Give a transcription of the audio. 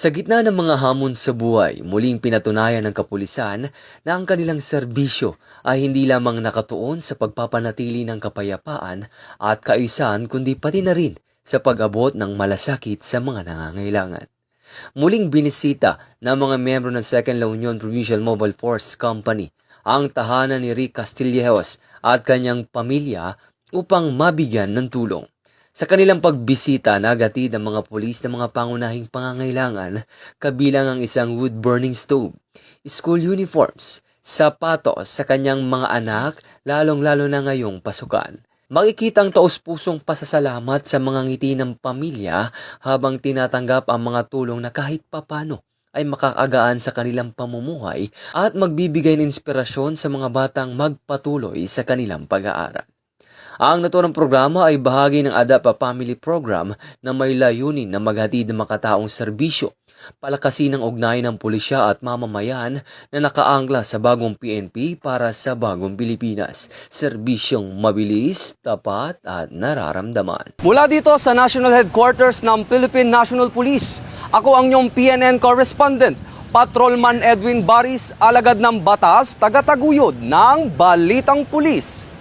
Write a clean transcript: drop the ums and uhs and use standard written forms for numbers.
Sa gitna ng mga hamon sa buhay, muling pinatunayan ng kapulisan na ang kanilang serbisyo ay hindi lamang nakatuon sa pagpapanatili ng kapayapaan at kaayusan kundi pati na rin sa pag-abot ng malasakit sa mga nangangailangan. Muling binisita ng mga miyembro ng 2nd La Union Provincial Mobile Force Company ang tahanan ni Rick Castillejos at kanyang pamilya upang mabigyan ng tulong. Sa kanilang pagbisita, nagatid ang mga pulis ng mga pangunahing pangangailangan kabilang ang isang wood-burning stove, school uniforms, sapatos sa kanyang mga anak, lalong-lalo na ngayong pasukan. Makikita ang taos-pusong pasasalamat sa mga ngiti ng pamilya habang tinatanggap ang mga tulong na kahit papano ay makakagaan sa kanilang pamumuhay at magbibigay ng inspirasyon sa mga batang magpatuloy sa kanilang pag-aaral. Ang naturang programa ay bahagi ng ADAP Family Program na may layunin na maghatid ng makataong serbisyo, palakasin ang ugnayan ng pulisya at mamamayan na nakaangla sa bagong PNP para sa bagong Pilipinas. Serbisyong mabilis, tapat at nararamdaman. Mula dito sa National Headquarters ng Philippine National Police, ako ang inyong PNN correspondent, Patrolman Edwin Baris, alagad ng batas, tagataguyod ng Balitang Pulis.